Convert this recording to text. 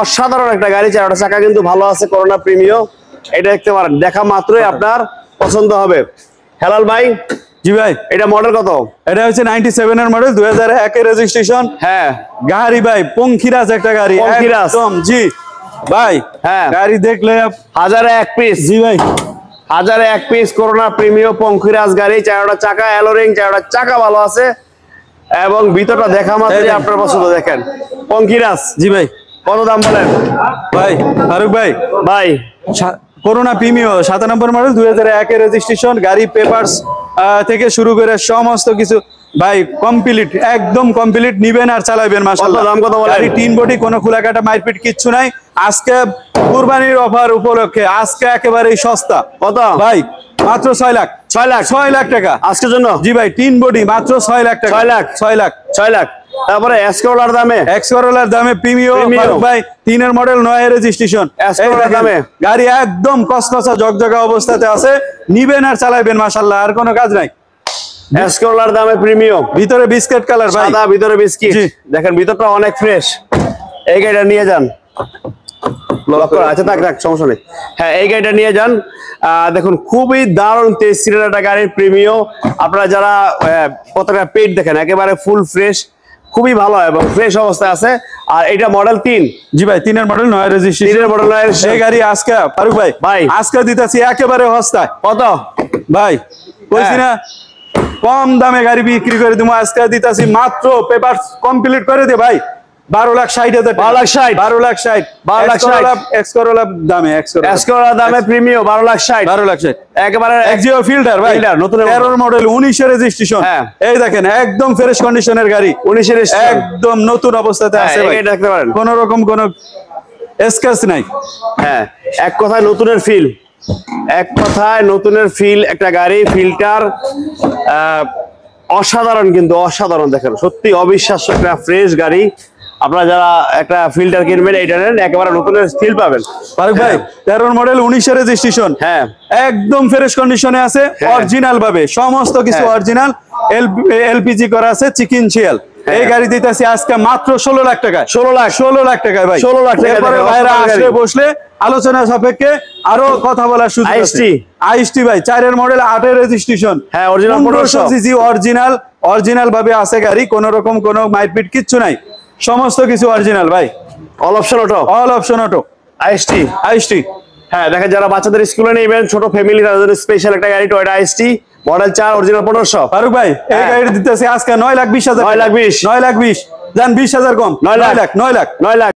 অসাধারণ একটা গাড়ি, চারটা চাকা কিন্তু ভালো আছে, করোনা প্রিমিও। এটা দেখতে পারেন, দেখা মাত্রই আপনার পছন্দ হবে। হেলাল ভাই, জি ভাই, এটা মডেল কত? এটা হচ্ছে 97 এর মডেল, 2001 এর রেজিস্ট্রেশন। হ্যাঁ, গাড়ি ভাই পঙ্খিরাজ একটা গাড়ি, পঙ্খিরাজ একদম। জি ভাই, হ্যাঁ, গাড়ি দেখলে হাজারে এক পিস। জি ভাই, হাজারে এক পিস করোনা প্রিমিও পঙ্খিরাজ গাড়ি, চারটা চাকা অ্যালোরিং, চারটা চাকা ভালো আছে এবং ভিতরটা দেখা মাত্রই আপনার পছন্দ। দেখেন পঙ্খিরাজ। জি ভাই, কত দাম বলেন ভাই ফারুক ভাই? ভাই করোনা প্রিমিও 97 মডেল, 2001 এর রেজিস্ট্রেশন। গাড়ি পেপারস থেকে শুরু করে সমস্ত কিছু ভাই কমপ্লিট, একদম কমপ্লিট। নিবেন আর চালাবেন মাশাআল্লাহ। দাম কত বলেন? গাড়ি টিন বডি, কোনো খোলাকাটা মারপিট কিচ্ছু নাই। আজকে কুরবানির অফার উপলক্ষে আজকে একেবারেই সস্তা। কত ভাই? মাত্র 6 লাখ। 6 লাখ? 6 লাখ টাকা আজকের জন্য? জি ভাই, টিন বডি মাত্র 6 লাখ টাকা। 6 লাখ? 6 লাখ, 6 লাখ। তারপরে এসকোলার দামে, এক্সকোলার দামে প্রিমিও ভাই, 3 এর মডেল, 9 এর রেজিস্ট্রেশন। এসকোলার দামে গাড়ি একদম কসকসা ঝকঝকা অবস্থাতে আছে। নিবেন আর চালাবেন মাশাআল্লাহ, আর কোনো কাজ নাই। এসকোলার দামে প্রিমিও, ভিতরে বিস্কিট কালার ভাই, সাদা ভিতরে বিস্কিট। জি। দেখেন ভিতরটা অনেক ফ্রেশ। এই গাড়িটা নিয়ে যান। আচ্ছা থাক থাক, সমস্যা নেই। হ্যাঁ, এই গাড়িটা নিয়ে যান। দেখুন খুবই দারুণ তেজ সিটের একটা গাড়ি প্রিমিও। আপনারা যারা প্রত্যেকটা পেট দেখেন একেবারে ফুল ফ্রেশ, খুবই ভালো এবং ফ্রেশ অবস্থায় আছে। আর এটা মডেল 3। জি ভাই, 3 এর মডেল, 9 এর রেজিস্ট্রেশন। 3 এর মডেল, 9 এর এই গাড়ি আজকে ফারুক ভাই, ভাই আজকে দিতেছি একেবারে সস্তায়। কত ভাই কইছি না কম দামে গাড়ি বিক্রি করে দিমু। আজকে দিতেছি মাত্র পেপার কমপ্লিট করে দে ভাই, 12,60,000। 12,60,000? 12,60,000, 12,60,000 এক্সকোলার দামে, এসকোলার দামে প্রিমিও 12,60,000। 12,60,000 একেবারে এক্সিও ফিল্টার ভাই, নতুন 13 মডেল, 19 এর রেজিস্ট্রেশন। হ্যাঁ, এই দেখেন একদম ফ্রেশ কন্ডিশনের গাড়ি, 19 এর একদম নতুন অবস্থাতে আছে ভাই। এটা দেখতে পারেন, কোন রকম কোনো স্ক্র্যাচ নাই। হ্যাঁ, এক কথায় নতুনের ফিল, এক কথায় নতুনের ফিল একটা গাড়ি। ফিল্টার অসাধারণ, কিন্তু অসাধারণ। দেখেন সত্যি অবিশ্বাস্য একটা ফ্রেশ গাড়ি। আপনারা যারা একটা ফিল্টার কিনবেন এইটা নেন, একেবারে নতুনের ফিল পাবেন। ফারুক ভাই, 13 মডেল, 19 এর রেজিস্ট্রেশন। হ্যাঁ, একদম ফ্রেশ কন্ডিশনে আছে, অরিজিনাল ভাবে সমস্ত কিছু অরিজিনাল। এলপিজি করা আছে, চিকেন শিয়াল। এই গাড়ি দিতেছি আজকে মাত্র 16 লাখ টাকা। 16 লাখ টাকায় ভাই, 16 লাখ টাকা। এরপরে ভাইরা আসলে বসলে আলোচনা সাপেক্ষে আরো কথা বলার সুযোগ আছে। আইএসটি ভাই, 4 এর মডেল, 8 এর রেজিস্ট্রেশন। হ্যাঁ, অরিজিনাল 1500 সিসি, অরিজিনাল ভাবে আছে গাড়ি। কোন রকম কোনো মাইটপিট কিচ্ছু নাই, সমস্ত কিছু অরিজিনাল ভাই। All option auto, all option auto, IST. হ্যাঁ, দেখেন যারা বাচ্চাদের স্কুলে নেবেন, ছোট ফ্যামিলি, তাদের স্পেশাল একটা গাড়ি, Toyota IST model 4, original 1500। Faruk ভাই, এই গাড়ি দিতেছে আজকে 9,20,000। 9,20,000, 9,20,000 জান, 20,000 কম, 9 লাখ, 9 লাখ।